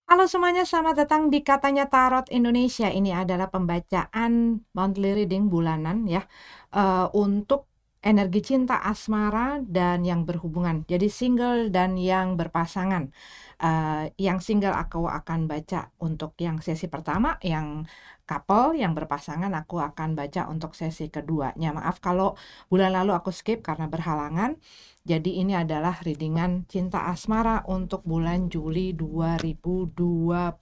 Halo semuanya, selamat datang di Katanya Tarot Indonesia. Ini adalah pembacaan monthly reading bulanan ya, untuk energi cinta asmara dan yang berhubungan. Jadi single dan yang berpasangan. Yang single aku akan baca untuk yang sesi pertama, yang couple, yang berpasangan aku akan baca untuk sesi keduanya. Maaf kalau bulan lalu aku skip karena berhalangan. Jadi ini adalah readingan cinta asmara untuk bulan Juli 2022.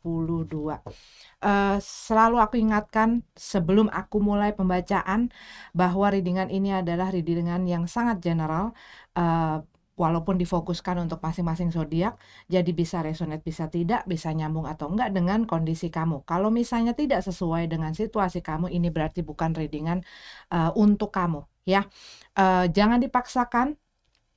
Selalu aku ingatkan sebelum aku mulai pembacaan bahwa readingan ini adalah readingan yang sangat general, walaupun difokuskan untuk masing-masing zodiak, jadi bisa resonate, bisa tidak, bisa nyambung atau enggak dengan kondisi kamu. Kalau misalnya tidak sesuai dengan situasi kamu, ini berarti bukan readingan untuk kamu ya. Jangan dipaksakan.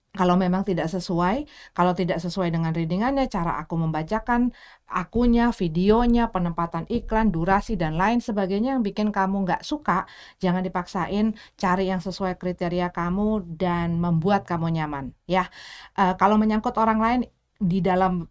Kalau memang tidak sesuai, kalau tidak sesuai dengan readingannya, cara aku membacakan, akunya, videonya, penempatan iklan, durasi, dan lain sebagainya yang bikin kamu nggak suka, jangan dipaksain, cari yang sesuai kriteria kamu dan membuat kamu nyaman, ya. Kalau menyangkut orang lain, di dalam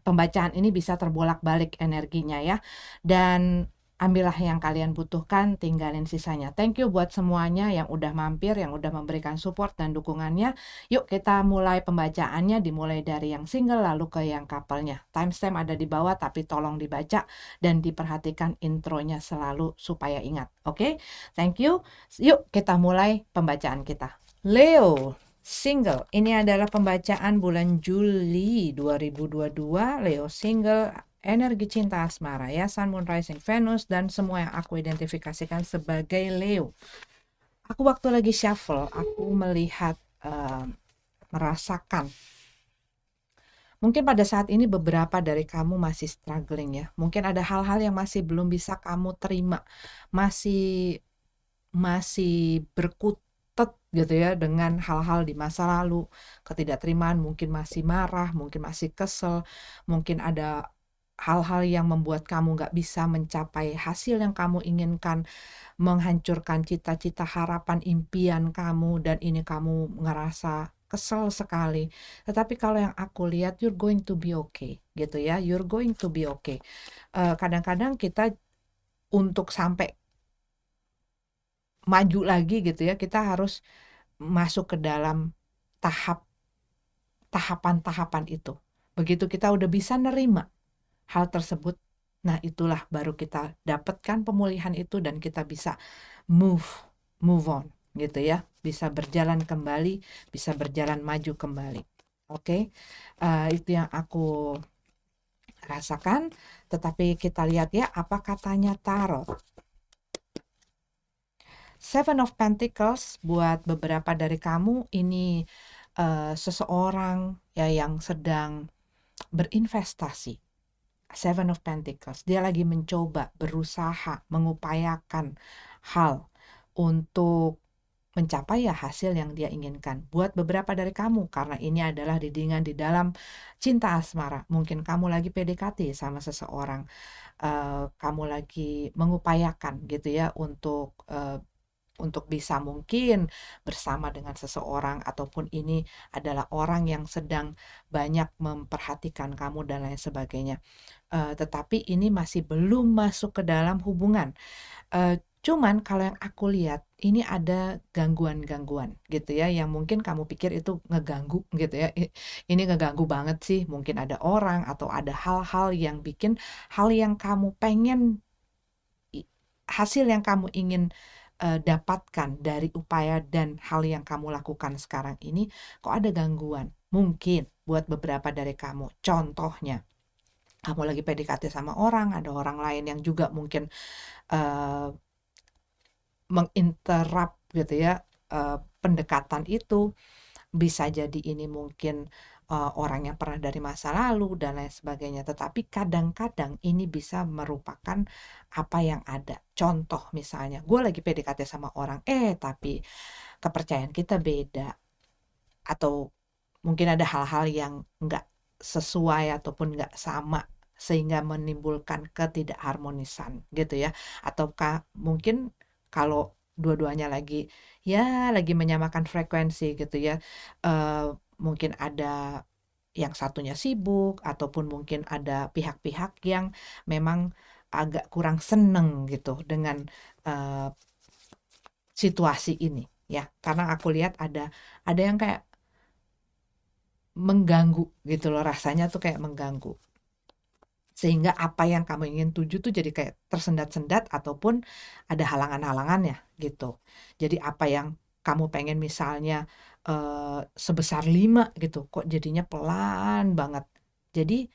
pembacaan ini bisa terbolak-balik energinya ya. Dan ambillah yang kalian butuhkan, tinggalin sisanya. Thank you buat semuanya yang udah mampir, yang udah memberikan support dan dukungannya. Yuk kita mulai pembacaannya, dimulai dari yang single lalu ke yang couple-nya. Timestamp ada di bawah, tapi tolong dibaca dan diperhatikan intronya selalu supaya ingat. Oke? Thank you. Yuk kita mulai pembacaan kita. Leo, single. Ini adalah pembacaan bulan Juli 2022. Leo single, energi cinta asmara ya, Sun, Moon, Rising, Venus, dan semua yang aku identifikasikan sebagai Leo. Aku waktu lagi shuffle, aku melihat, merasakan. Mungkin pada saat ini beberapa dari kamu masih struggling ya. Mungkin ada hal-hal yang masih belum bisa kamu terima. Masih masih berkutat gitu ya dengan hal-hal di masa lalu, ketidakterimaan, mungkin masih marah, mungkin masih kesel, mungkin ada hal-hal yang membuat kamu nggak bisa mencapai hasil yang kamu inginkan, menghancurkan cita-cita, harapan, impian kamu, dan ini kamu ngerasa kesel sekali. Tetapi kalau yang aku lihat, you're going to be okay gitu ya, you're going to be okay. Kadang-kadang kita untuk sampai maju lagi gitu ya, kita harus masuk ke dalam tahap tahapan-tahapan itu. Begitu kita udah bisa nerima hal tersebut, nah itulah baru kita dapatkan pemulihan itu dan kita bisa move move on gitu ya, bisa berjalan kembali, bisa berjalan maju kembali. Oke, itu yang aku rasakan. Tetapi kita lihat ya apa katanya tarot. Seven of Pentacles buat beberapa dari kamu ini seseorang ya yang sedang berinvestasi. Seven of Pentacles, dia lagi mencoba, berusaha, mengupayakan hal untuk mencapai ya hasil yang dia inginkan. Buat beberapa dari kamu, karena ini adalah readingan di dalam cinta asmara. Mungkin kamu lagi PDKT sama seseorang, kamu lagi mengupayakan gitu ya untuk bisa mungkin bersama dengan seseorang, ataupun ini adalah orang yang sedang banyak memperhatikan kamu dan lain sebagainya. Tetapi ini masih belum masuk ke dalam hubungan. Cuman kalau yang aku lihat ini ada gangguan-gangguan gitu ya, yang mungkin kamu pikir itu ngeganggu gitu ya. Ini ngeganggu banget sih, mungkin ada orang atau ada hal-hal yang bikin hal yang kamu pengen, hasil yang kamu ingin dapatkan dari upaya dan hal yang kamu lakukan sekarang ini, kok ada gangguan. Mungkin buat beberapa dari kamu, contohnya kamu lagi PDKT sama orang, ada orang lain yang juga mungkin menginterrupt gitu ya pendekatan itu. Bisa jadi ini mungkin orang yang pernah dari masa lalu dan lain sebagainya. Tetapi kadang-kadang ini bisa merupakan apa yang ada. Contoh misalnya, gue lagi PDKT sama orang, tapi kepercayaan kita beda. Atau mungkin ada hal-hal yang nggak sesuai ataupun nggak sama, sehingga menimbulkan ketidakharmonisan gitu ya. Ataukah mungkin kalau dua-duanya lagi menyamakan frekuensi gitu ya, mungkin ada yang satunya sibuk, ataupun mungkin ada pihak-pihak yang memang agak kurang seneng gitu dengan uh, situasi ini ya. Karena aku lihat ada yang kayak mengganggu gitu loh, rasanya tuh kayak mengganggu. Sehingga apa yang kamu ingin tuju tuh jadi kayak tersendat-sendat ataupun ada halangan-halangannya gitu. Jadi apa yang kamu pengen misalnya sebesar 5 gitu, kok jadinya pelan banget. Jadi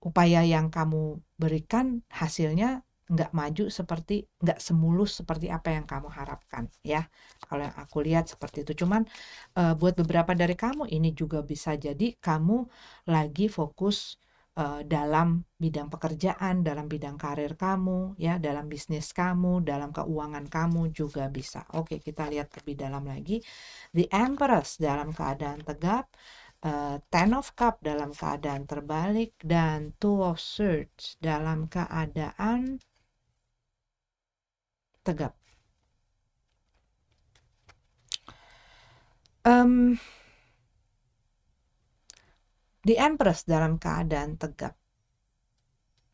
upaya yang kamu berikan hasilnya nggak semulus seperti apa yang kamu harapkan ya. Kalau yang aku lihat seperti itu. Cuman buat beberapa dari kamu ini juga bisa jadi kamu lagi fokus dalam bidang pekerjaan, dalam bidang karir kamu ya, dalam bisnis kamu, dalam keuangan kamu juga bisa. Oke, kita lihat lebih dalam lagi. The Empress dalam keadaan tegap, Ten of Cup dalam keadaan terbalik, dan Two of Swords dalam keadaan tegap. The Empress dalam keadaan tegap.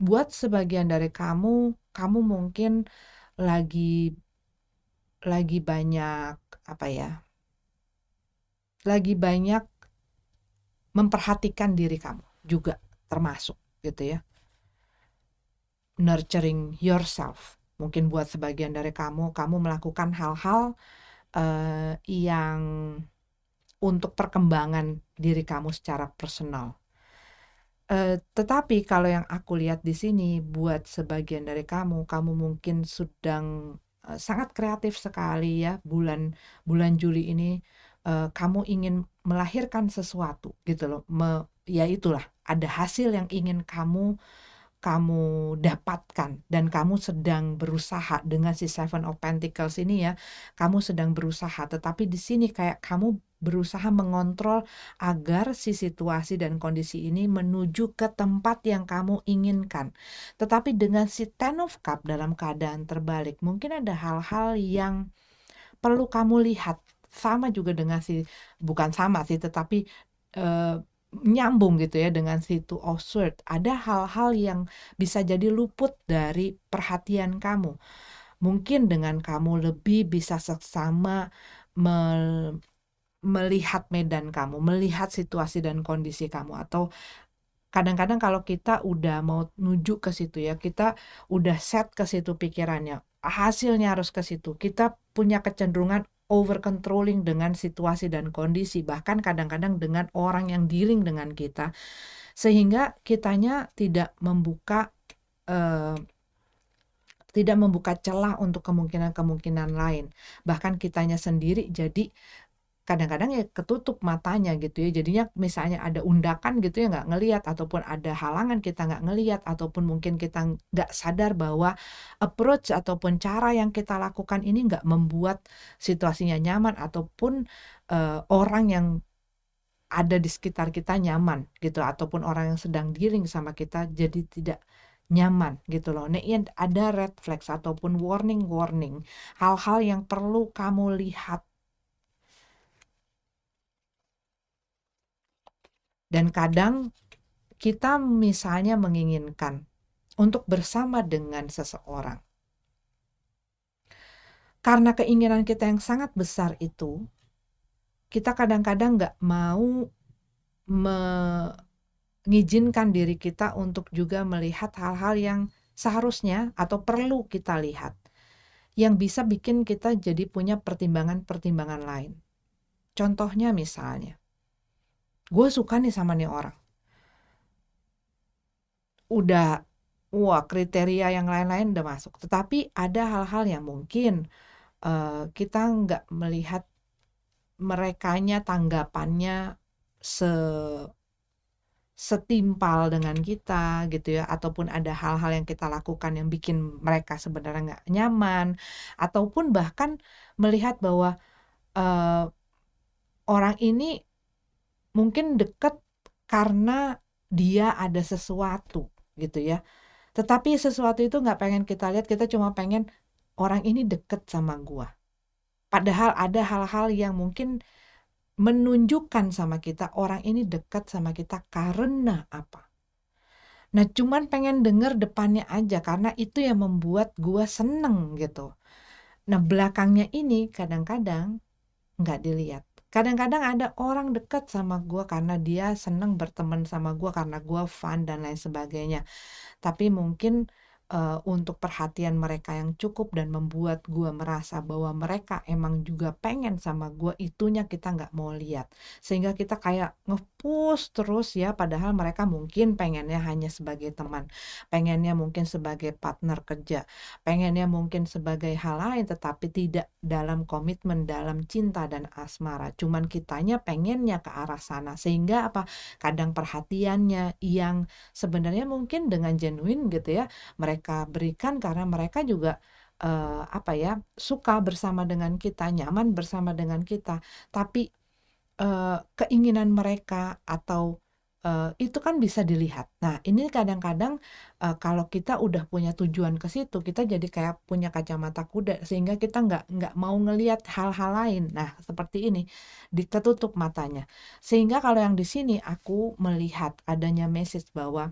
Buat sebagian dari kamu mungkin lagi banyak apa ya? Lagi banyak memperhatikan diri kamu juga termasuk gitu ya. Nurturing yourself. Mungkin buat sebagian dari kamu melakukan hal-hal yang untuk perkembangan diri kamu secara personal. Tetapi kalau yang aku lihat di sini, buat sebagian dari kamu mungkin sedang sangat kreatif sekali ya. Bulan Juli ini kamu ingin melahirkan sesuatu gitu loh. Ya itulah, ada hasil yang ingin kamu dapatkan, dan kamu sedang berusaha dengan si Seven of Pentacles ini ya. Kamu sedang berusaha, tetapi di sini kayak kamu berusaha mengontrol agar si situasi dan kondisi ini menuju ke tempat yang kamu inginkan. Tetapi dengan si Ten of Cup dalam keadaan terbalik, mungkin ada hal-hal yang perlu kamu lihat. Sama juga dengan bukan sama sih, tetapi nyambung gitu ya dengan si Two of Swords. Ada hal-hal yang bisa jadi luput dari perhatian kamu. Mungkin dengan kamu lebih bisa seksama melihat medan kamu, melihat situasi dan kondisi kamu. Atau kadang-kadang kalau kita udah mau nuju ke situ ya, kita udah set ke situ pikirannya, hasilnya harus ke situ. Kita punya kecenderungan over controlling dengan situasi dan kondisi, bahkan kadang-kadang dengan orang yang dealing dengan kita, sehingga kitanya tidak membuka celah untuk kemungkinan-kemungkinan lain. Bahkan kitanya sendiri jadi kadang-kadang ya ketutup matanya gitu ya. Jadinya misalnya ada undakan gitu ya nggak ngelihat, ataupun ada halangan kita nggak ngelihat, ataupun mungkin kita nggak sadar bahwa approach ataupun cara yang kita lakukan ini nggak membuat situasinya nyaman, ataupun orang yang ada di sekitar kita nyaman gitu, ataupun orang yang sedang dealing sama kita jadi tidak nyaman gitu loh. Nah, ada red flags ataupun warning hal-hal yang perlu kamu lihat. Dan kadang kita misalnya menginginkan untuk bersama dengan seseorang. Karena keinginan kita yang sangat besar itu, kita kadang-kadang nggak mau mengizinkan diri kita untuk juga melihat hal-hal yang seharusnya atau perlu kita lihat, yang bisa bikin kita jadi punya pertimbangan-pertimbangan lain. Contohnya misalnya, gue suka nih sama nih orang. Udah, wah, kriteria yang lain-lain udah masuk. Tetapi ada hal-hal yang mungkin kita nggak melihat merekanya tanggapannya setimpal dengan kita gitu ya, ataupun ada hal-hal yang kita lakukan yang bikin mereka sebenarnya nggak nyaman, ataupun bahkan melihat bahwa orang ini mungkin deket karena dia ada sesuatu gitu ya. Tetapi sesuatu itu nggak pengen kita lihat, kita cuma pengen orang ini deket sama gua. Padahal ada hal-hal yang mungkin menunjukkan sama kita orang ini dekat sama kita karena apa. Nah, cuman pengen denger depannya aja karena itu yang membuat gua seneng gitu. Nah, belakangnya ini kadang-kadang nggak dilihat. Kadang-kadang ada orang dekat sama gua karena dia seneng berteman sama gua karena gua fun dan lain sebagainya. Tapi mungkin, untuk perhatian mereka yang cukup dan membuat gua merasa bahwa mereka emang juga pengen sama gua, itunya kita nggak mau lihat. Sehingga kita kayak nge-push terus ya, padahal mereka mungkin pengennya hanya sebagai teman, pengennya mungkin sebagai partner kerja, pengennya mungkin sebagai hal lain, tetapi tidak dalam komitmen, dalam cinta dan asmara. Cuman kitanya pengennya ke arah sana. Sehingga apa? Kadang perhatiannya yang sebenarnya mungkin dengan genuine gitu ya, mereka berikan karena mereka juga, apa ya, suka bersama dengan kita, nyaman bersama dengan kita. Tapi, keinginan mereka atau, itu kan bisa dilihat. Nah, ini kadang-kadang, kalau kita udah punya tujuan ke situ, kita jadi kayak punya kacamata kuda sehingga kita nggak mau ngelihat hal-hal lain. Nah, seperti ini, ketutup matanya. Sehingga kalau yang di sini aku melihat adanya message bahwa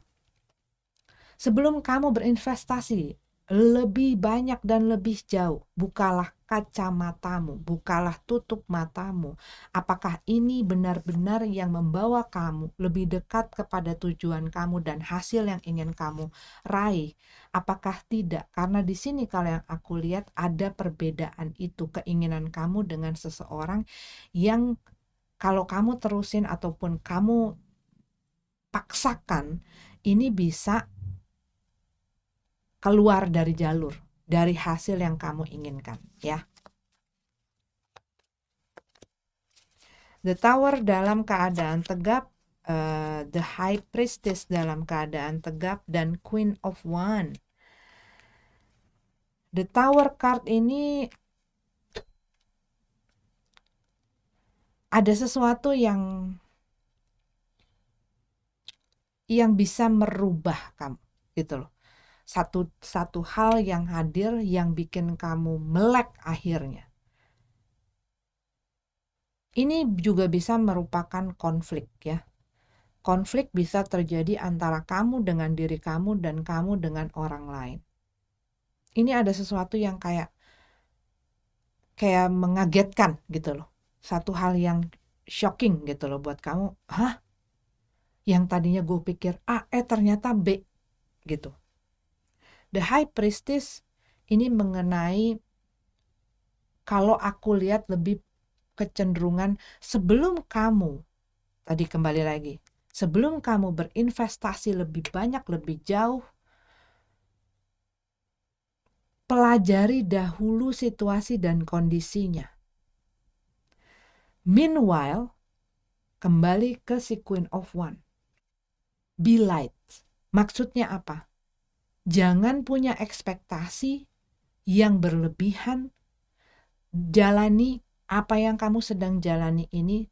sebelum kamu berinvestasi lebih banyak dan lebih jauh, bukalah kacamatamu, bukalah tutup matamu. Apakah ini benar-benar yang membawa kamu lebih dekat kepada tujuan kamu dan hasil yang ingin kamu raih? Apakah tidak? Karena di sini kalau yang aku lihat ada perbedaan itu, keinginan kamu dengan seseorang yang kalau kamu terusin ataupun kamu paksakan, ini bisa keluar dari jalur, dari hasil yang kamu inginkan, ya. The Tower dalam keadaan tegap, The High Priestess dalam keadaan tegap, dan Queen of Wands. The Tower card ini ada sesuatu yang bisa merubah kamu, gitu loh. Satu hal yang hadir yang bikin kamu melek akhirnya. Ini juga bisa merupakan konflik ya. Konflik bisa terjadi antara kamu dengan diri kamu dan kamu dengan orang lain. Ini ada sesuatu yang kayak mengagetkan gitu loh. Satu hal yang shocking gitu loh buat kamu. Hah? Yang tadinya gue pikir A, ternyata B gitu. The High Priestess ini mengenai, kalau aku lihat lebih kecenderungan sebelum kamu, tadi kembali lagi, sebelum kamu berinvestasi lebih banyak, lebih jauh, pelajari dahulu situasi dan kondisinya. Meanwhile, kembali ke si Queen of Wands. Be light. Maksudnya apa? Jangan punya ekspektasi yang berlebihan. Jalani apa yang kamu sedang jalani ini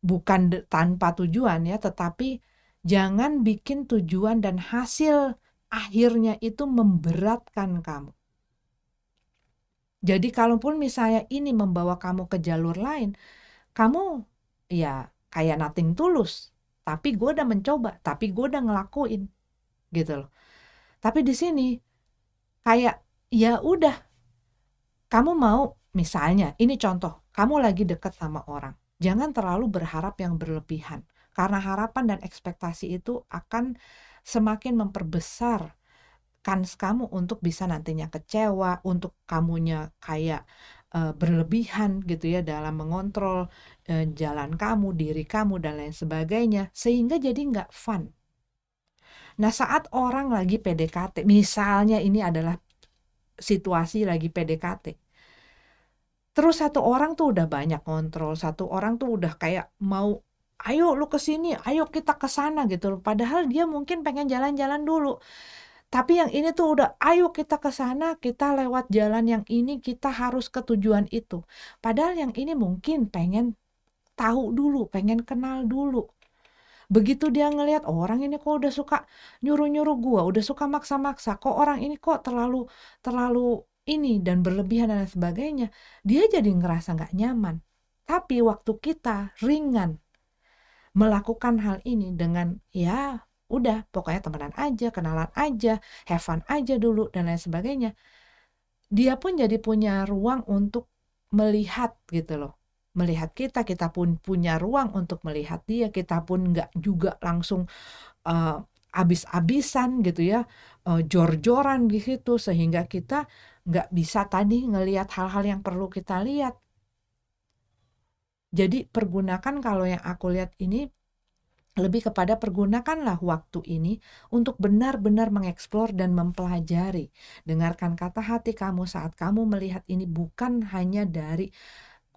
bukan tanpa tujuan ya, tetapi jangan bikin tujuan dan hasil akhirnya itu memberatkan kamu. Jadi kalaupun misalnya ini membawa kamu ke jalur lain, kamu ya kayak nothing tulus. Tapi gue udah mencoba, tapi gue udah ngelakuin gitu loh. Tapi di sini kayak ya udah, kamu mau misalnya, ini contoh, kamu lagi dekat sama orang. Jangan terlalu berharap yang berlebihan. Karena harapan dan ekspektasi itu akan semakin memperbesar kans kamu untuk bisa nantinya kecewa, untuk kamunya kayak berlebihan gitu ya dalam mengontrol jalan kamu, diri kamu dan lain sebagainya, sehingga jadi nggak fun. Nah, saat orang lagi PDKT, misalnya ini adalah situasi lagi PDKT, terus satu orang tuh udah banyak kontrol, satu orang tuh udah kayak mau, ayo lu kesini, ayo kita kesana gitu. Padahal dia mungkin pengen jalan-jalan dulu. Tapi yang ini tuh udah, ayo kita kesana, kita lewat jalan yang ini, kita harus ke tujuan itu. Padahal yang ini mungkin pengen tahu dulu, pengen kenal dulu. Begitu dia ngelihat orang ini kok udah suka nyuruh-nyuruh gua, udah suka maksa-maksa, kok orang ini kok terlalu ini dan berlebihan dan sebagainya, dia jadi ngerasa nggak nyaman. Tapi waktu kita ringan melakukan hal ini dengan ya udah pokoknya temenan aja, kenalan aja, have fun aja dulu dan lain sebagainya, dia pun jadi punya ruang untuk melihat gitu loh. Melihat kita, kita pun punya ruang untuk melihat dia, kita pun nggak juga langsung uh, abis-abisan gitu ya, jor-joran gitu, sehingga kita nggak bisa tadi ngelihat hal-hal yang perlu kita lihat. Jadi pergunakan, kalau yang aku lihat ini lebih kepada pergunakanlah waktu ini untuk benar-benar mengeksplor dan mempelajari. Dengarkan kata hati kamu saat kamu melihat ini, bukan hanya dari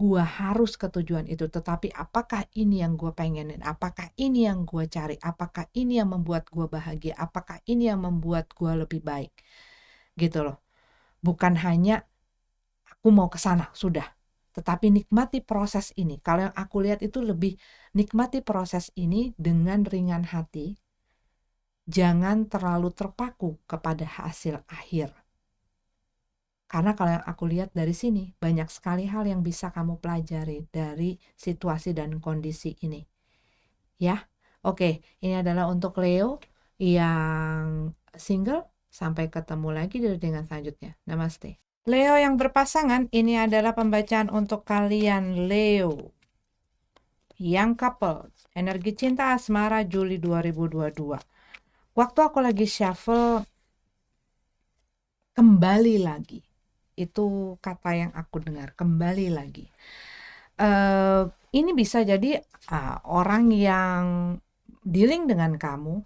gua harus ke tujuan itu, tetapi apakah ini yang gua pengenin, apakah ini yang gua cari, apakah ini yang membuat gua bahagia, apakah ini yang membuat gua lebih baik, gitu loh. Bukan hanya aku mau ke sana, sudah. Tetapi nikmati proses ini. Kalau yang aku lihat itu lebih nikmati proses ini dengan ringan hati. Jangan terlalu terpaku kepada hasil akhir. Karena kalau yang aku lihat dari sini, banyak sekali hal yang bisa kamu pelajari dari situasi dan kondisi ini. Ya, oke. Ini adalah untuk Leo yang single. Sampai ketemu lagi di readingan selanjutnya. Namaste. Leo yang berpasangan, ini adalah pembacaan untuk kalian Leo yang couple, energi cinta asmara Juli 2022. Waktu aku lagi shuffle, kembali lagi, itu kata yang aku dengar, kembali lagi. Ini bisa jadi orang yang dealing dengan kamu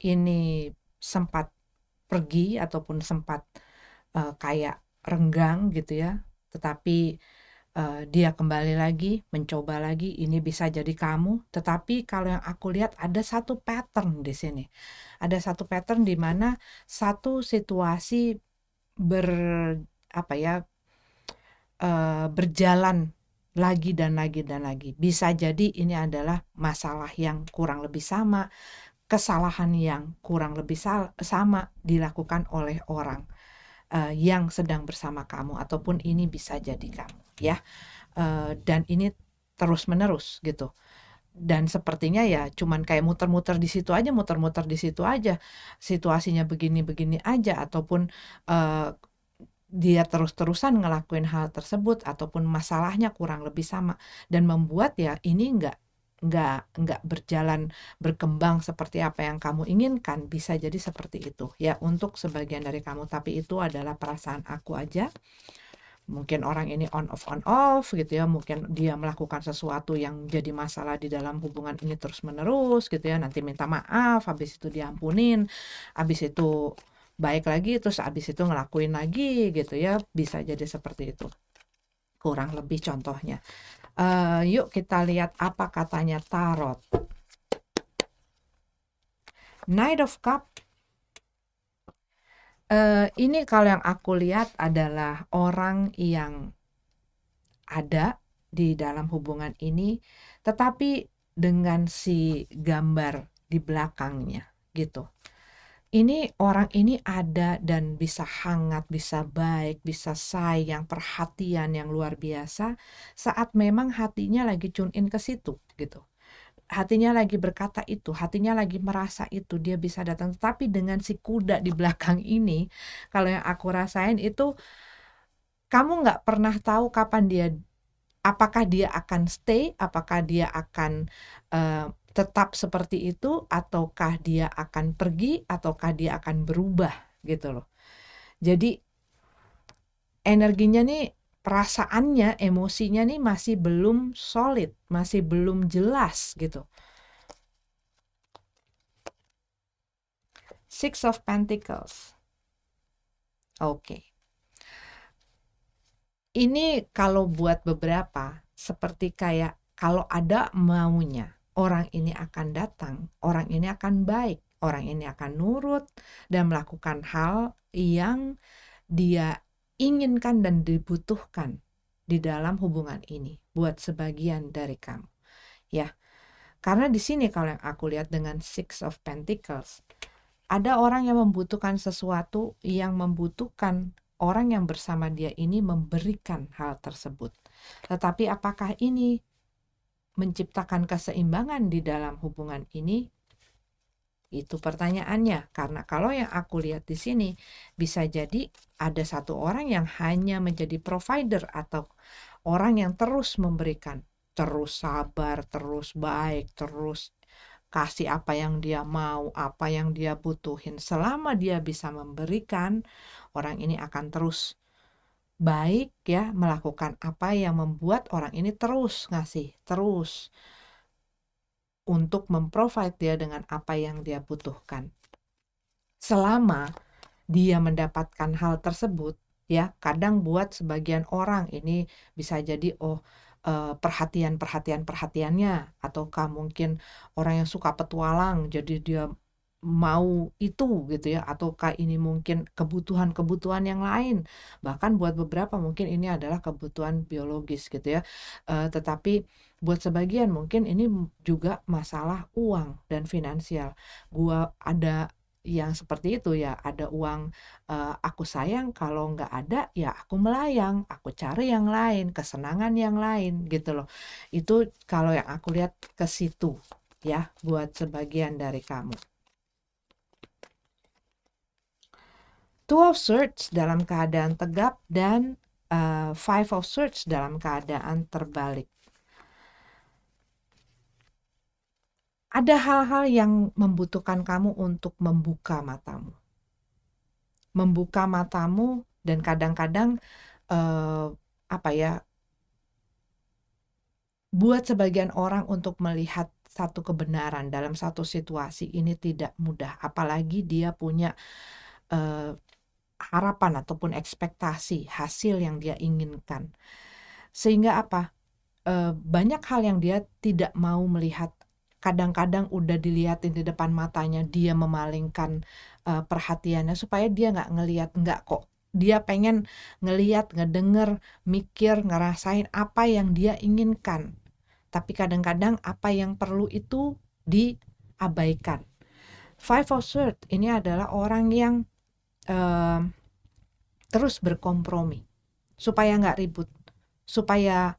ini sempat pergi ataupun sempat kayak renggang gitu ya, tetapi dia kembali lagi, mencoba lagi. Ini bisa jadi kamu, tetapi kalau yang aku lihat ada satu pattern di sini. Ada satu pattern di mana satu situasi berjalan lagi dan lagi dan lagi. Bisa jadi ini adalah masalah yang kurang lebih sama, kesalahan yang kurang lebih sama dilakukan oleh orang yang sedang bersama kamu, ataupun ini bisa jadi kamu ya, dan ini terus menerus gitu, dan sepertinya ya cuman kayak muter-muter di situ aja, muter-muter di situ aja, situasinya begini-begini aja, ataupun dia terus-terusan ngelakuin hal tersebut, ataupun masalahnya kurang lebih sama, dan membuat ya ini nggak berjalan berkembang seperti apa yang kamu inginkan. Bisa jadi seperti itu ya untuk sebagian dari kamu, tapi itu adalah perasaan aku aja. Mungkin orang ini on off gitu ya, mungkin dia melakukan sesuatu yang jadi masalah di dalam hubungan ini terus menerus gitu ya, nanti minta maaf, habis itu diampunin, habis itu baik lagi, terus habis itu ngelakuin lagi gitu ya. Bisa jadi seperti itu kurang lebih contohnya. Yuk kita lihat apa katanya tarot. Knight of Cup. Ini kalau yang aku lihat adalah orang yang ada di dalam hubungan ini, tetapi dengan si gambar di belakangnya gitu. Ini orang ini ada dan bisa hangat, bisa baik, bisa sayang, perhatian yang luar biasa saat memang hatinya lagi tune in ke situ gitu. Hatinya lagi berkata itu, hatinya lagi merasa itu, dia bisa datang. Tapi dengan si kuda di belakang ini, kalau yang aku rasain itu, kamu nggak pernah tahu kapan dia, apakah dia akan stay, apakah dia akan tetap seperti itu, ataukah dia akan pergi, ataukah dia akan berubah gitu loh. Jadi energinya nih, perasaannya, emosinya nih masih belum solid, masih belum jelas gitu. Six of Pentacles. Oke. Ini kalau buat beberapa seperti kayak kalau ada maunya, orang ini akan datang, orang ini akan baik, orang ini akan nurut dan melakukan hal yang dia inginkan dan dibutuhkan di dalam hubungan ini buat sebagian dari kamu. Ya. Karena di sini kalau yang aku lihat dengan Six of Pentacles, ada orang yang membutuhkan sesuatu, yang membutuhkan orang yang bersama dia ini memberikan hal tersebut. Tetapi apakah ini menciptakan keseimbangan di dalam hubungan ini? Itu pertanyaannya. Karena kalau yang aku lihat di sini, bisa jadi ada satu orang yang hanya menjadi provider atau orang yang terus memberikan, terus sabar, terus baik, terus kasih apa yang dia mau, apa yang dia butuhin. Selama dia bisa memberikan, orang ini akan terus baik ya, melakukan apa yang membuat orang ini terus ngasih, terus untuk memprovide dia dengan apa yang dia butuhkan. Selama dia mendapatkan hal tersebut, ya kadang buat sebagian orang ini bisa jadi perhatiannya, ataukah mungkin orang yang suka petualang jadi dia mau itu gitu ya, ataukah ini mungkin kebutuhan-kebutuhan yang lain, bahkan buat beberapa mungkin ini adalah kebutuhan biologis gitu ya. Tetapi buat sebagian mungkin ini juga masalah uang dan finansial. Gua ada yang seperti itu ya, ada uang, aku sayang, kalau nggak ada ya aku melayang, aku cari yang lain, kesenangan yang lain gitu loh. Itu kalau yang aku lihat ke situ ya, buat sebagian dari kamu. Two of Swords dalam keadaan tegap dan Five of Swords dalam keadaan terbalik. Ada hal-hal yang membutuhkan kamu untuk membuka matamu. Membuka matamu dan kadang-kadang buat sebagian orang untuk melihat satu kebenaran dalam satu situasi ini tidak mudah. Apalagi dia punya harapan ataupun ekspektasi hasil yang dia inginkan. Sehingga banyak hal yang dia tidak mau melihat. Kadang-kadang udah dilihatin di depan matanya, dia memalingkan perhatiannya supaya dia nggak ngelihat, nggak kok. Dia pengen ngelihat, ngedenger, mikir, ngerasain apa yang dia inginkan. Tapi kadang-kadang apa yang perlu itu diabaikan. Five of Swords ini adalah orang yang terus berkompromi supaya nggak ribut, supaya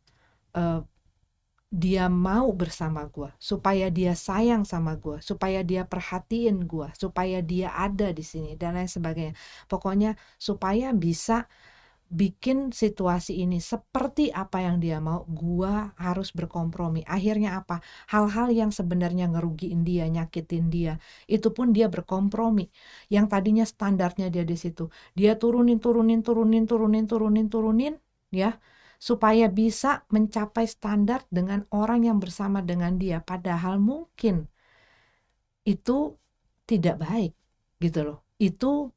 dia mau bersama gue, supaya dia sayang sama gue, supaya dia perhatiin gue, supaya dia ada di sini dan lain sebagainya. Pokoknya supaya bisa bikin situasi ini seperti apa yang dia mau, gue harus berkompromi. Akhirnya apa? Hal-hal yang sebenarnya ngerugiin dia, nyakitin dia, itu pun dia berkompromi. Yang tadinya standarnya dia di situ, dia turunin ya, supaya bisa mencapai standar dengan orang yang bersama dengan dia, padahal mungkin itu tidak baik gitu loh. Itu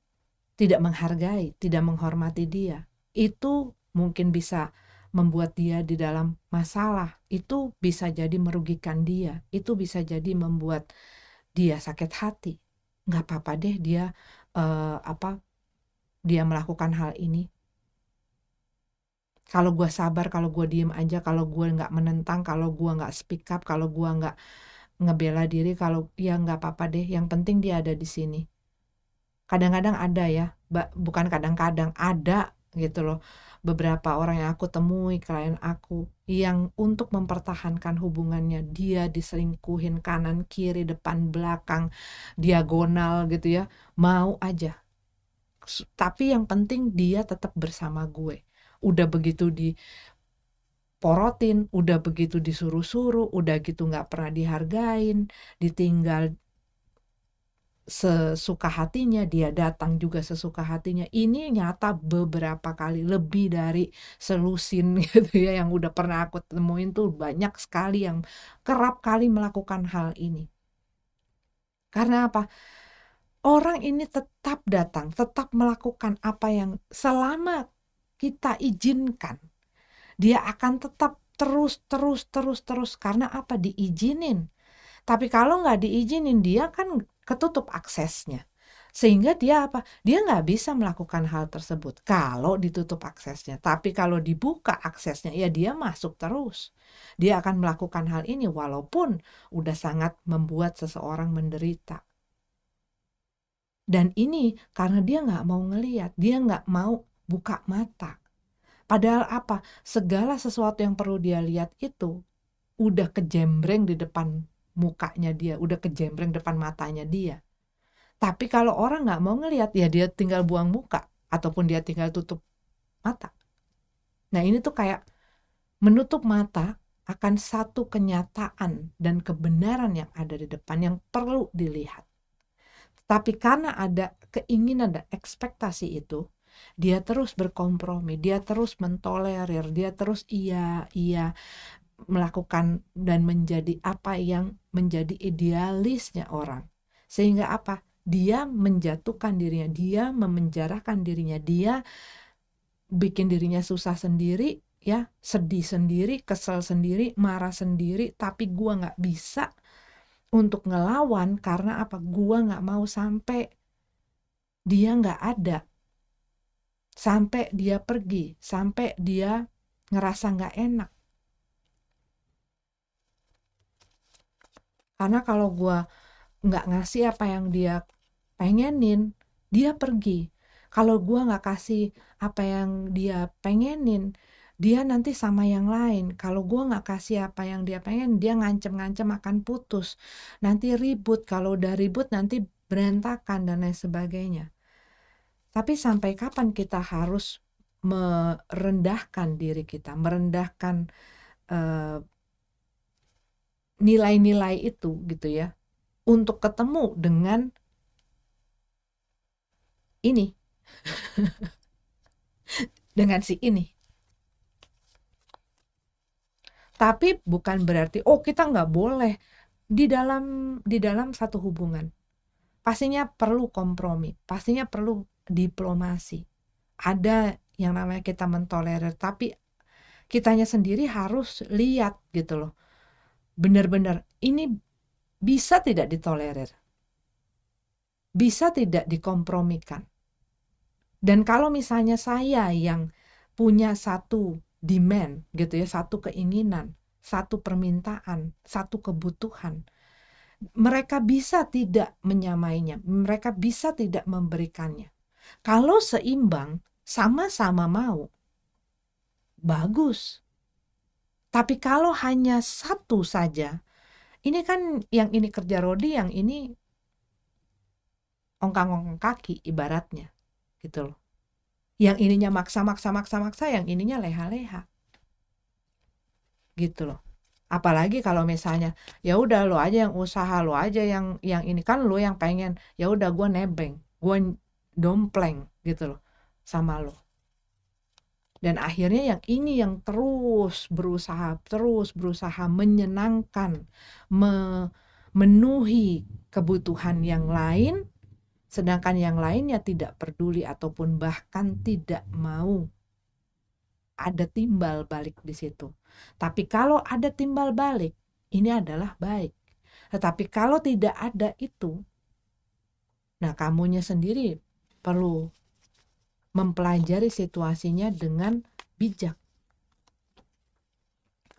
tidak menghargai, tidak menghormati dia. Itu mungkin bisa membuat dia di dalam masalah. Itu bisa jadi merugikan dia. Itu bisa jadi membuat dia sakit hati. Nggak apa-apa deh dia dia melakukan hal ini. Kalau gue sabar, kalau gue diem aja, kalau gue nggak menentang, kalau gue nggak speak up, kalau gue nggak ngebela diri, kalau ya nggak apa-apa deh. Yang penting dia ada di sini. Kadang-kadang ada ya, bukan kadang-kadang, ada gitu loh. Beberapa orang yang aku temui, klien aku, yang untuk mempertahankan hubungannya, dia diselingkuhin kanan, kiri, depan, belakang, diagonal gitu ya, mau aja. Tapi yang penting dia tetap bersama gue. Udah begitu diporotin, udah begitu disuruh-suruh, udah gitu nggak pernah dihargain, ditinggal sesuka hatinya, dia datang juga sesuka hatinya. Ini nyata beberapa kali, lebih dari selusin gitu ya, yang udah pernah aku temuin tuh banyak sekali yang kerap kali melakukan hal ini. Karena apa? Orang ini tetap datang, tetap melakukan apa yang selama kita izinkan, dia akan tetap terus karena apa? Diizinin. Tapi kalau nggak diizinin, dia kan ketutup aksesnya. Sehingga dia apa? Dia nggak bisa melakukan hal tersebut kalau ditutup aksesnya. Tapi kalau dibuka aksesnya, ya dia masuk terus. Dia akan melakukan hal ini walaupun udah sangat membuat seseorang menderita. Dan ini karena dia nggak mau ngelihat, dia nggak mau buka mata Padahal apa? Segala sesuatu yang perlu dia lihat itu udah kejembreng di depan mukanya dia, udah kejembreng depan matanya dia. Tapi kalau orang nggak mau ngelihat, ya dia tinggal buang muka ataupun dia tinggal tutup mata. Nah ini tuh kayak menutup mata akan satu kenyataan dan kebenaran yang ada di depan yang perlu dilihat. Tapi karena ada keinginan dan ekspektasi itu, dia terus berkompromi, dia terus mentolerir, dia terus iya melakukan dan menjadi apa yang menjadi idealisnya orang. Sehingga apa? Dia menjatuhkan dirinya, dia memenjarakan dirinya, dia bikin dirinya susah sendiri, ya, sedih sendiri, kesel sendiri, marah sendiri, tapi gua nggak bisa untuk ngelawan karena apa? Gua nggak mau sampai dia nggak ada, sampai dia pergi, sampai dia ngerasa nggak enak. Karena kalau gua nggak ngasih apa yang dia pengenin, dia pergi. Kalau gua nggak kasih apa yang dia pengenin, dia nanti sama yang lain. Kalau gua nggak kasih apa yang dia pengen, dia ngancem-ngancem akan putus. Nanti ribut, kalau udah ribut nanti berantakan dan lain sebagainya. Tapi sampai kapan kita harus merendahkan diri kita, merendahkan nilai-nilai itu gitu ya, untuk ketemu dengan ini, dengan si ini. Tapi bukan berarti kita nggak boleh di dalam satu hubungan. Pastinya perlu kompromi, pastinya perlu diplomasi. Ada yang namanya kita mentolerir, tapi kitanya sendiri harus lihat gitu loh. Benar-benar ini bisa tidak ditolerir, bisa tidak dikompromikan. Dan kalau misalnya saya yang punya satu demand gitu ya, satu keinginan, satu permintaan, satu kebutuhan, mereka bisa tidak menyamainya, mereka bisa tidak memberikannya. Kalau seimbang, sama-sama mau, bagus. Tapi kalau hanya satu saja, ini kan yang ini kerja rodi, yang ini ongkang-ongkang kaki ibaratnya, gitu loh. Yang ininya maksa, yang ininya leha-leha, gitu loh. Apalagi kalau misalnya ya udah lo aja yang usaha, lo aja yang ini, kan lo yang pengen, ya udah gue nebeng, gue dompleng gitu loh sama lo. Dan akhirnya yang ini yang terus berusaha menyenangkan, memenuhi kebutuhan yang lain, sedangkan yang lainnya tidak peduli ataupun bahkan tidak mau ada timbal balik di situ. Tapi kalau ada timbal balik, ini adalah baik. Tetapi kalau tidak ada itu, nah kamunya sendiri perlu mempelajari situasinya dengan bijak.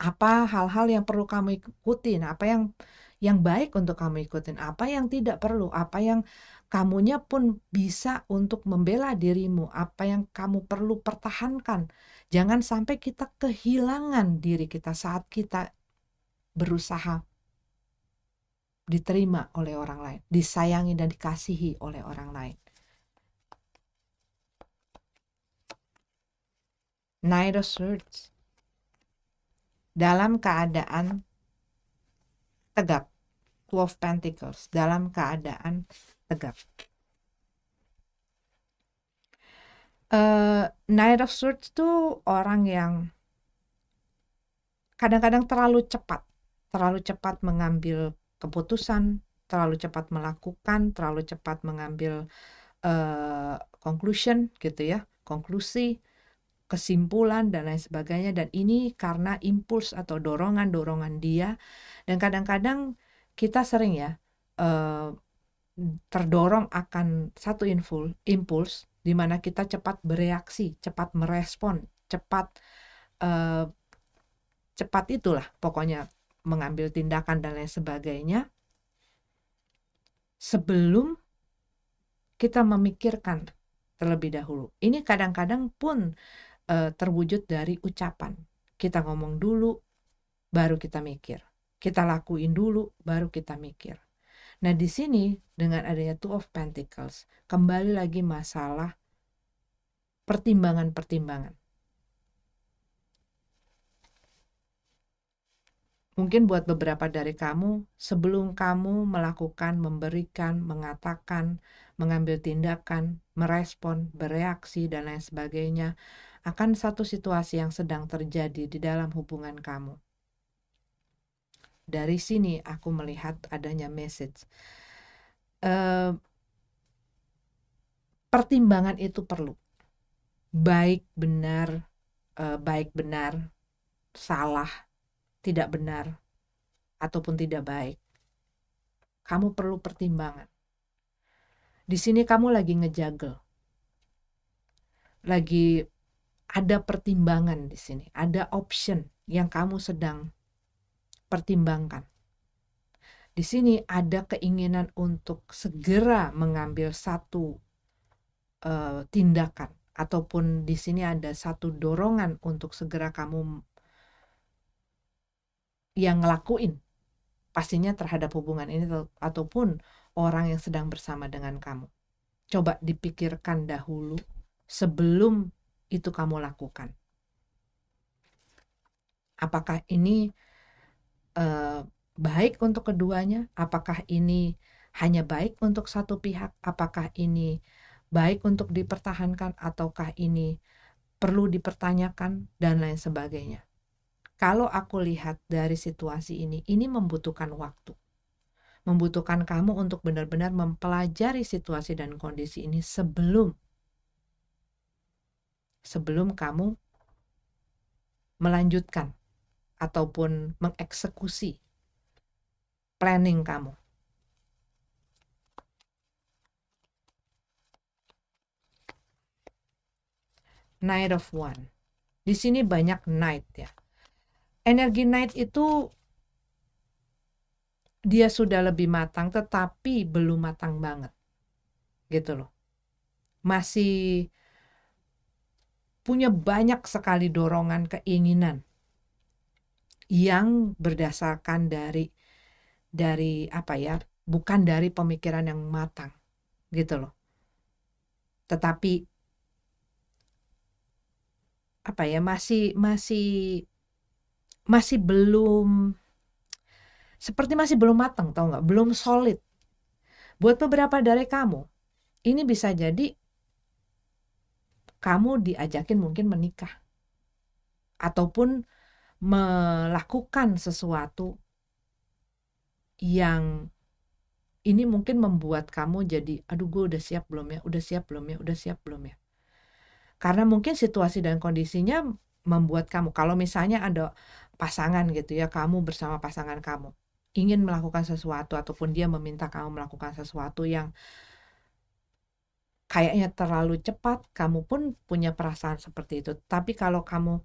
Apa hal-hal yang perlu kamu ikutin, apa yang baik untuk kamu ikutin, apa yang tidak perlu, apa yang kamunya pun bisa untuk membela dirimu, apa yang kamu perlu pertahankan. Jangan sampai kita kehilangan diri kita saat kita berusaha diterima oleh orang lain, disayangi dan dikasihi oleh orang lain. Knight of Swords dalam keadaan tegap, 12 Pentacles dalam keadaan tegap. Knight of Swords tuh orang yang kadang-kadang terlalu cepat mengambil keputusan, terlalu cepat melakukan, terlalu cepat mengambil conclusion gitu ya, konklusi, kesimpulan dan lain sebagainya. Dan ini karena impuls atau dorongan dia. Dan kadang-kadang kita sering ya terdorong akan satu impuls di mana kita cepat bereaksi, cepat merespon, cepat itulah pokoknya mengambil tindakan dan lain sebagainya sebelum kita memikirkan terlebih dahulu. Ini kadang-kadang pun terwujud dari ucapan. Kita ngomong dulu, baru kita mikir. Kita lakuin dulu, baru kita mikir. Nah, di sini dengan adanya Two of Pentacles, kembali lagi masalah pertimbangan-pertimbangan. Mungkin buat beberapa dari kamu, sebelum kamu melakukan, memberikan, mengatakan, mengambil tindakan, merespon, bereaksi, dan lain sebagainya, akan satu situasi yang sedang terjadi di dalam hubungan kamu. Dari sini aku melihat adanya message. Pertimbangan itu perlu. Baik benar, salah, tidak benar, ataupun tidak baik. Kamu perlu pertimbangan. Di sini kamu lagi ngejagel. Lagi ada pertimbangan di sini, ada option yang kamu sedang pertimbangkan. Di sini ada keinginan untuk segera mengambil satu tindakan, ataupun di sini ada satu dorongan untuk segera kamu yang ngelakuin pastinya terhadap hubungan ini ataupun orang yang sedang bersama dengan kamu. Coba dipikirkan dahulu sebelum itu kamu lakukan. Apakah ini baik untuk keduanya? Apakah ini hanya baik untuk satu pihak? Apakah ini baik untuk dipertahankan ataukah ini perlu dipertanyakan dan lain sebagainya? Kalau aku lihat dari situasi ini membutuhkan waktu. Membutuhkan kamu untuk benar-benar mempelajari situasi dan kondisi ini sebelum kamu melanjutkan ataupun mengeksekusi planning kamu. Knight of Wands. Di sini banyak Knight ya. Energi Knight itu dia sudah lebih matang tetapi belum matang banget. Gitu loh. Masih punya banyak sekali dorongan, keinginan yang berdasarkan dari apa ya, bukan dari pemikiran yang matang gitu loh. Tetapi apa ya, masih belum, seperti masih belum matang, tau nggak, belum solid. Buat beberapa dari kamu ini bisa jadi kamu diajakin mungkin menikah ataupun melakukan sesuatu yang ini mungkin membuat kamu jadi aduh gue udah siap belum ya, karena mungkin situasi dan kondisinya membuat kamu, kalau misalnya ada pasangan gitu ya, kamu bersama pasangan kamu ingin melakukan sesuatu ataupun dia meminta kamu melakukan sesuatu yang kayaknya terlalu cepat, kamu pun punya perasaan seperti itu. Tapi kalau kamu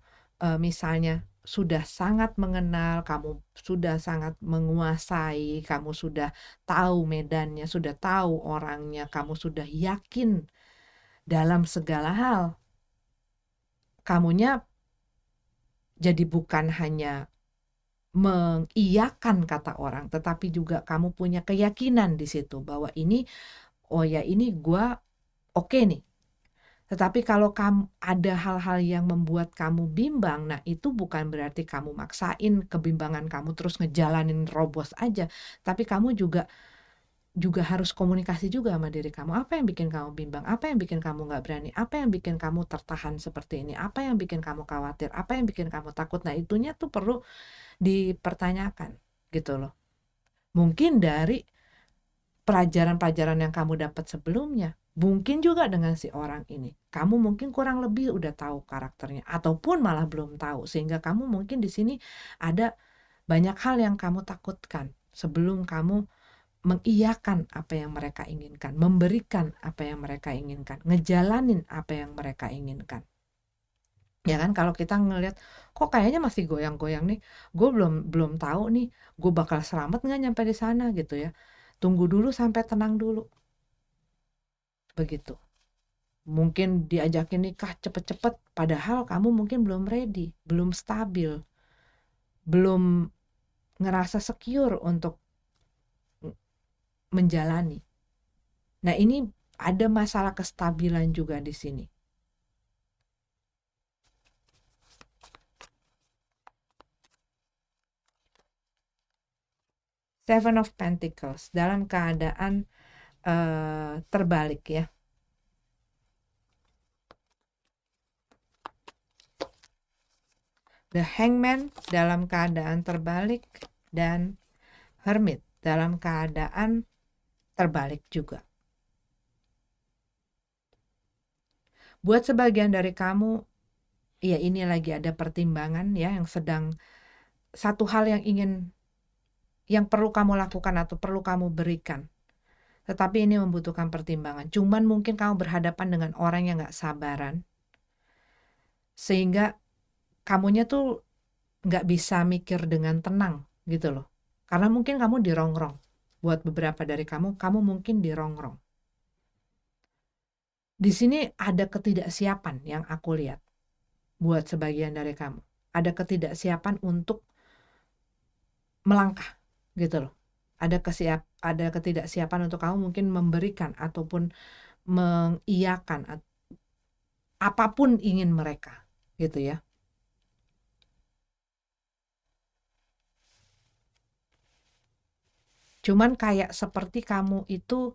misalnya sudah sangat mengenal, kamu sudah sangat menguasai, kamu sudah tahu medannya, sudah tahu orangnya, kamu sudah yakin dalam segala hal, kamunya jadi bukan hanya mengiyakan kata orang, tetapi juga kamu punya keyakinan di situ bahwa ini, oh ya ini gue oke nih. Tetapi kalau kamu ada hal-hal yang membuat kamu bimbang, nah itu bukan berarti kamu maksain kebimbangan kamu terus ngejalanin robos aja, tapi kamu juga harus komunikasi juga sama diri kamu. Apa yang bikin kamu bimbang? Apa yang bikin kamu nggak berani? Apa yang bikin kamu tertahan seperti ini? Apa yang bikin kamu khawatir? Apa yang bikin kamu takut? Nah itunya tuh perlu dipertanyakan gitu loh. Mungkin dari pelajaran-pelajaran yang kamu dapat sebelumnya, mungkin juga dengan si orang ini kamu mungkin kurang lebih udah tahu karakternya ataupun malah belum tahu, sehingga kamu mungkin di sini ada banyak hal yang kamu takutkan sebelum kamu mengiyakan apa yang mereka inginkan, memberikan apa yang mereka inginkan, ngejalanin apa yang mereka inginkan. Ya kan, kalau kita ngelihat kok kayaknya masih goyang-goyang nih, gue belum tahu nih gue bakal selamat nggak nyampe di sana gitu ya. Tunggu dulu sampai tenang dulu. Begitu. Mungkin diajakin nikah cepet-cepet, padahal kamu mungkin belum ready, belum stabil, belum ngerasa secure untuk menjalani. Nah, ini ada masalah kestabilan juga di sini. Seven of Pentacles dalam keadaan terbalik ya. The Hangman dalam keadaan terbalik dan Hermit dalam keadaan terbalik juga. Buat sebagian dari kamu, ya ini lagi ada pertimbangan ya yang sedang, satu hal yang perlu kamu lakukan atau perlu kamu berikan. Tetapi ini membutuhkan pertimbangan. Cuman mungkin kamu berhadapan dengan orang yang gak sabaran, sehingga kamunya tuh gak bisa mikir dengan tenang gitu loh. Karena mungkin kamu dirongrong. Buat beberapa dari kamu mungkin dirongrong. Di sini ada ketidaksiapan yang aku lihat. Buat sebagian dari kamu, ada ketidaksiapan untuk melangkah gitu loh. Ada ketidaksiapan untuk kamu mungkin memberikan ataupun mengiyakan apapun ingin mereka gitu ya. Cuman kayak seperti kamu itu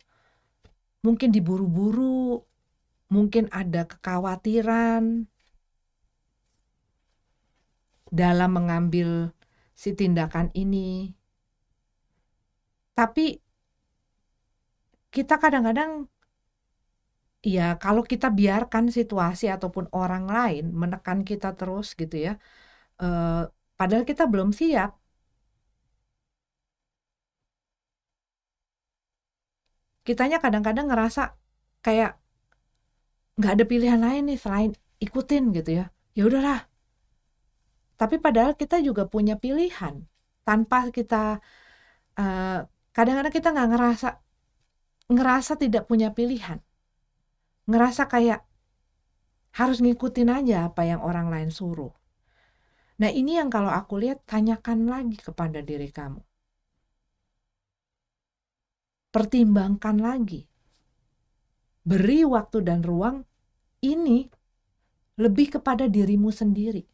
mungkin diburu-buru, mungkin ada kekhawatiran dalam mengambil si tindakan ini. Tapi kita kadang-kadang, ya kalau kita biarkan situasi ataupun orang lain menekan kita terus gitu ya, padahal kita belum siap. Kitanya kadang-kadang ngerasa kayak nggak ada pilihan lain nih selain ikutin gitu ya. Ya udahlah. Tapi padahal kita juga punya pilihan. Tanpa kita kadang-kadang kita nggak ngerasa tidak punya pilihan. Ngerasa kayak harus ngikutin aja apa yang orang lain suruh. Nah, ini yang kalau aku lihat, tanyakan lagi kepada diri kamu. Pertimbangkan lagi. Beri waktu dan ruang ini lebih kepada dirimu sendiri.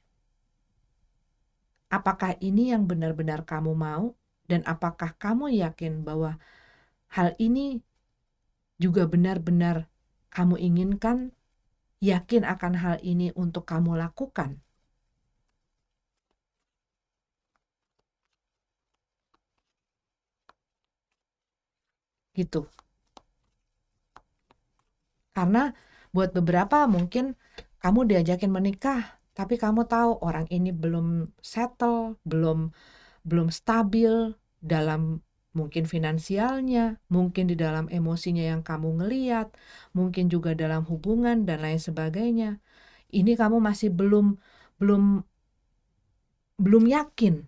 Apakah ini yang benar-benar kamu mau? Dan apakah kamu yakin bahwa hal ini juga benar-benar kamu inginkan? Yakin akan hal ini untuk kamu lakukan? Gitu. Karena buat beberapa mungkin kamu diajakin menikah, tapi kamu tahu orang ini belum settle, belum stabil dalam mungkin finansialnya, mungkin di dalam emosinya yang kamu ngeliat, mungkin juga dalam hubungan dan lain sebagainya. Ini kamu masih belum yakin.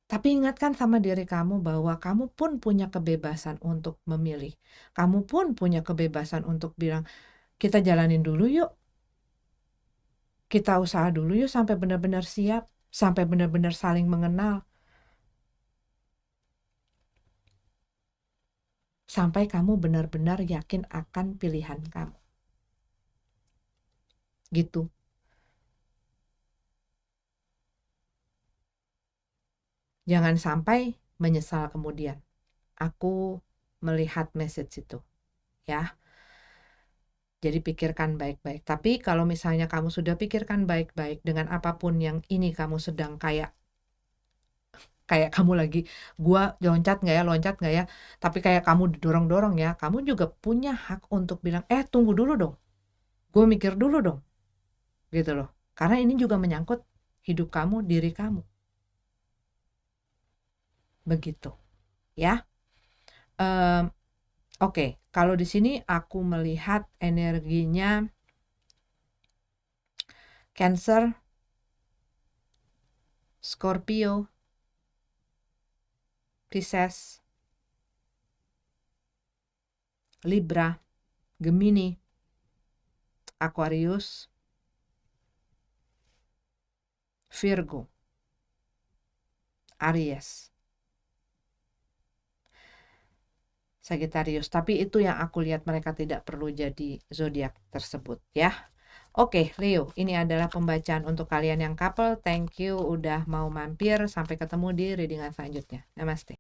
Tapi ingatkan sama diri kamu bahwa kamu pun punya kebebasan untuk memilih. Kamu pun punya kebebasan untuk bilang, kita jalanin dulu yuk. Kita usaha dulu yuk sampai benar-benar siap, sampai benar-benar saling mengenal. Sampai kamu benar-benar yakin akan pilihan kamu. Gitu. Jangan sampai menyesal kemudian. Aku melihat message itu. Ya. Jadi pikirkan baik-baik. Tapi kalau misalnya kamu sudah pikirkan baik-baik dengan apapun yang ini kamu sedang kayak kamu lagi, gua loncat nggak ya, tapi kayak kamu didorong-dorong ya, kamu juga punya hak untuk bilang, tunggu dulu dong, gue mikir dulu dong, gitu loh. Karena ini juga menyangkut hidup kamu, diri kamu. Begitu, ya. Oke, kalau di sini aku melihat energinya Cancer, Scorpio, Pisces, Libra, Gemini, Aquarius, Virgo, Aries, Sagittarius. Tapi itu yang aku lihat, mereka tidak perlu jadi zodiak tersebut ya. Oke, Leo, ini adalah pembacaan untuk kalian yang couple. Thank you udah mau mampir. Sampai ketemu di readingan selanjutnya. Namaste.